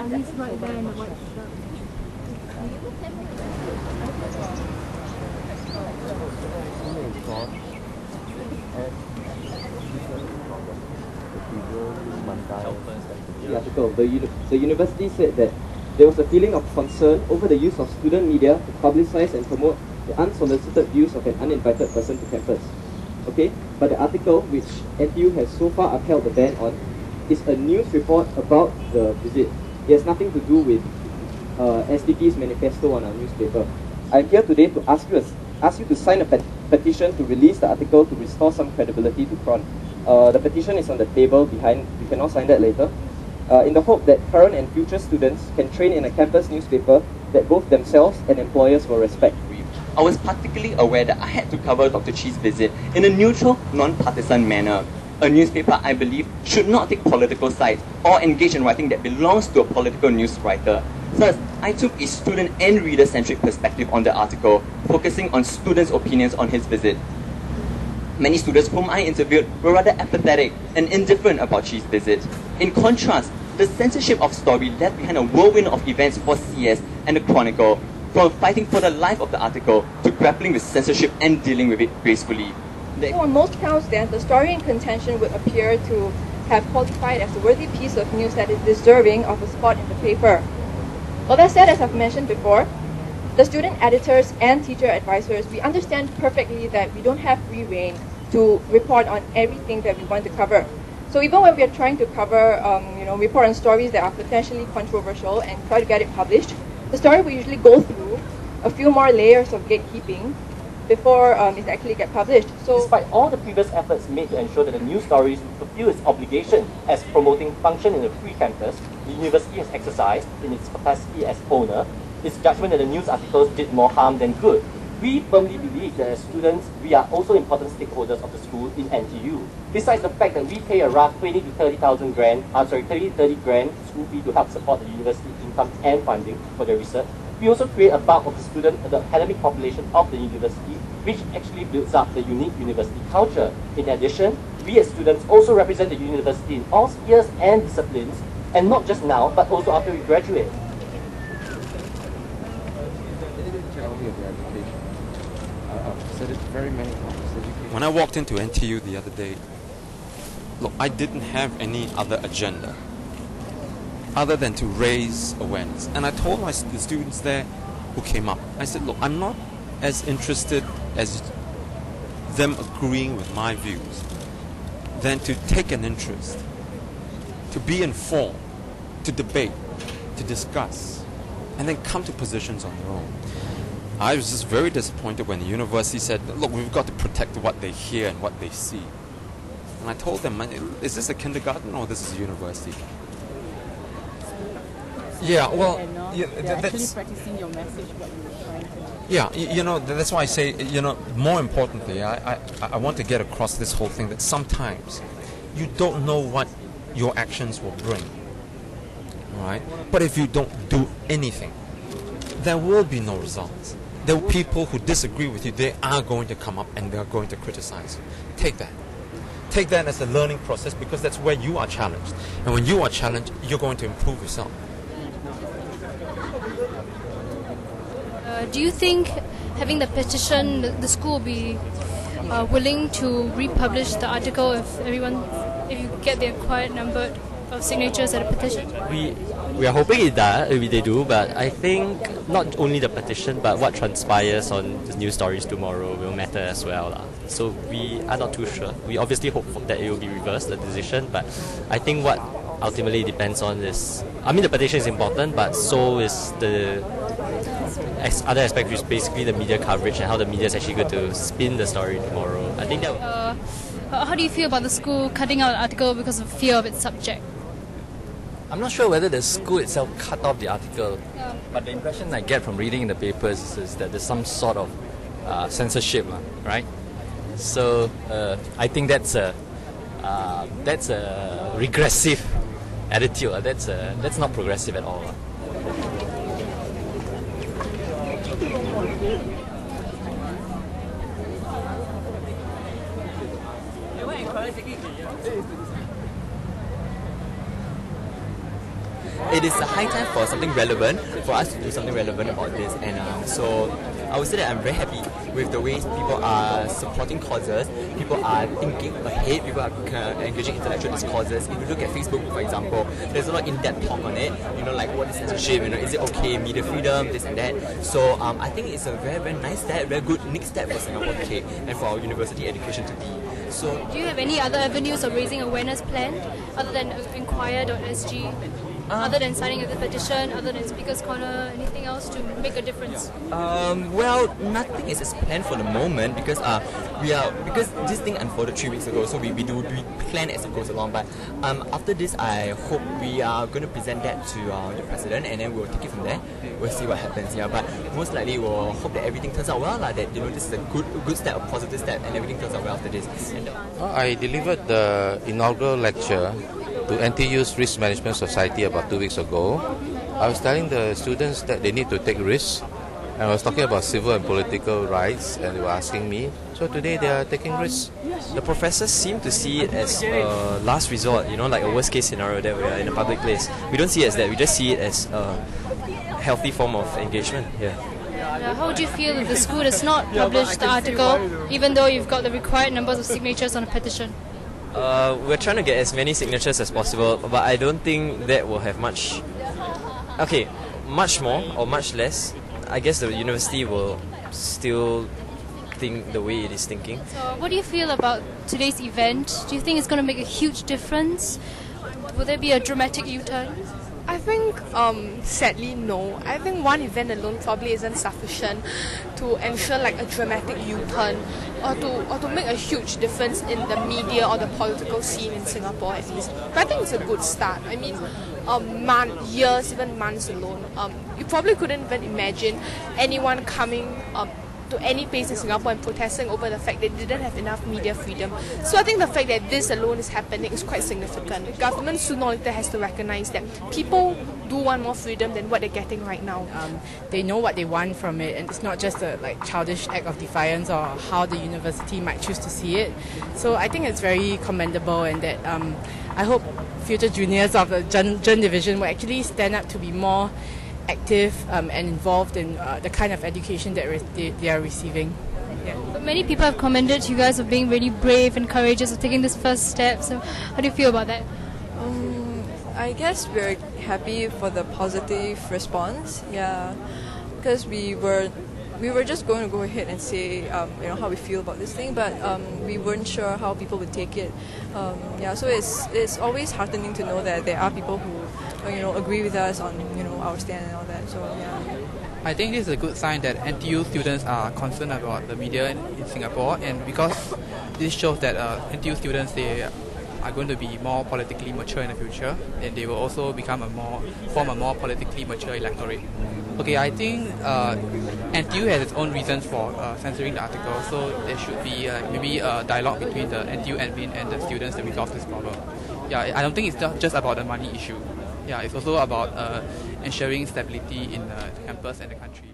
he's right there in the white shirt. The article, the university said that there was a feeling of concern over the use of student media to publicize and promote the unsolicited views of an uninvited person to campus. Okay, but the article, which NTU has so far upheld the ban on, is a news report about the visit. It has nothing to do with SDP's manifesto on our newspaper. I'm here today to ask you to sign a petition to release the article to restore some credibility to Kron. The petition is on the table behind. You can all sign that later. In the hope that current and future students can train in a campus newspaper that both themselves and employers will respect. I was particularly aware that I had to cover Dr. Chee's visit in a neutral, non-partisan manner. A newspaper, I believe, should not take political sides or engage in writing that belongs to a political news writer. Thus, I took a student and reader-centric perspective on the article, focusing on students' opinions on his visit. Many students whom I interviewed were rather apathetic and indifferent about Chee's visit. In contrast, the censorship of story left behind a whirlwind of events for CS and the Chronicle, from fighting for the life of the article to grappling with censorship and dealing with it gracefully. So on most counts then, the story in contention would appear to have qualified as a worthy piece of news that is deserving of a spot in the paper. Well, that said, as I've mentioned before, the student editors and teacher advisors, we understand perfectly that we don't have free rein to report on everything that we want to cover. So even when we are trying to cover, report on stories that are potentially controversial and try to get it published, the story will usually go through a few more layers of gatekeeping before it actually gets published. So, despite all the previous efforts made to ensure that the news stories will fulfill its obligation as promoting function in a free campus, the university has exercised, in its capacity as owner, its judgment that the news articles did more harm than good. We firmly believe that as students, we are also important stakeholders of the school in NTU. Besides the fact that we pay a rough 20 to 30,000 grand, 30 grand school fee to help support the university income and funding for their research, we also create a bulk of the academic population of the university, which actually builds up the unique university culture. In addition, we as students also represent the university in all spheres and disciplines, and not just now, but also after we graduate. When I walked into NTU the other day, look, I didn't have any other agenda other than to raise awareness. And I told the students there who came up, I said, look, I'm not as interested as them agreeing with my views than to take an interest, to be informed, to debate, to discuss, and then come to positions on their own. I was just very disappointed when the university said, look, we've got to protect what they hear and what they see. And I told them, is this a kindergarten or this is a university? Yeah, well, that's actually practicing your message, what you were trying to do. Yeah, that's why I say, more importantly, I want to get across this whole thing that sometimes you don't know what your actions will bring, all right? But if you don't do anything, there will be no results. There are people who disagree with you. They are going to come up and they are going to criticize you. Take that. Take that as a learning process, because that's where you are challenged. And when you are challenged, you're going to improve yourself. Do you think having the petition, the school will be willing to republish the article if you get the required number of signatures at a petition? We are hoping they do, but I think not only the petition, but what transpires on the news stories tomorrow will matter as well. So we are not too sure. We obviously hope that it will be reversed, the decision, but I think what ultimately depends on is, the petition is important, but so is the other aspect, which is basically the media coverage and how the media is actually going to spin the story tomorrow. I think that. How do you feel about the school cutting out an article because of fear of its subject? I'm not sure whether the school itself cut off the article, but the impression I get from reading in the papers is that there's some sort of censorship, right? So I think that's a regressive attitude. That's not progressive at all. it is a high time for something relevant, for us to do something relevant about this. And so I would say that I'm very happy with the ways people are supporting causes, people are thinking ahead, people are engaging intellectual discourses. If you look at Facebook, for example, there's a lot of in-depth talk on it, like what is censorship, is it okay, media freedom, this and that. So I think it's a very, very nice step, very good next step for Singapore to take and for our university education to be. So, do you have any other avenues of raising awareness planned other than inquire.sg? Other than signing the petition, other than Speaker's Corner, anything else to make a difference? Well, nothing is as planned for the moment because because this thing unfolded 3 weeks ago, so we plan as it goes along. But after this, I hope we are going to present that to the president, and then we'll take it from there. We'll see what happens. Yeah, but most likely we'll hope that everything turns out well. That this is a good step, a positive step, and everything turns out well after this. I delivered the inaugural lecture to NTU's Risk Management Society about 2 weeks ago. I was telling the students that they need to take risks, and I was talking about civil and political rights, and they were asking me. So today they are taking risks. The professors seem to see it as a last resort, like a worst case scenario that we are in a public place. We don't see it as that, we just see it as a healthy form of engagement here. How would you feel if the school does not publish the article, even though you've got the required numbers of signatures on a petition? We're trying to get as many signatures as possible, but I don't think that will have much more or much less. I guess the university will still think the way it is thinking. So what do you feel about today's event? Do you think it's going to make a huge difference? Will there be a dramatic U-turn? I think, sadly, no. I think one event alone probably isn't sufficient to ensure a dramatic U-turn or to make a huge difference in the media or the political scene in Singapore at least. But I think it's a good start. I mean, years, even months alone. You probably couldn't even imagine anyone coming to any place in Singapore and protesting over the fact that they didn't have enough media freedom. So I think the fact that this alone is happening is quite significant. The government sooner or later has to recognize that people do want more freedom than what they're getting right now. They know what they want from it, and it's not just a childish act of defiance or how the university might choose to see it. So I think it's very commendable, and that I hope future juniors of the Journal Division will actually stand up to be more active and involved in the kind of education that they are receiving. Yeah. But many people have commended you guys of being really brave and courageous of taking this first step. So how do you feel about that? I guess we're happy for the positive response. Yeah, because we were just going to go ahead and say how we feel about this thing, but we weren't sure how people would take it. So it's always heartening to know that there are people who agree with us on our stand and all that. So yeah. I think this is a good sign that NTU students are concerned about the media in Singapore, and because this shows that NTU students, they are going to be more politically mature in the future, and they will also form a more politically mature electorate. Okay, I think NTU has its own reasons for censoring the article, so there should be maybe a dialogue between the NTU admin and the students to resolve this problem. Yeah, I don't think it's just about the money issue. Yeah, it's also about ensuring stability in the campus and the country.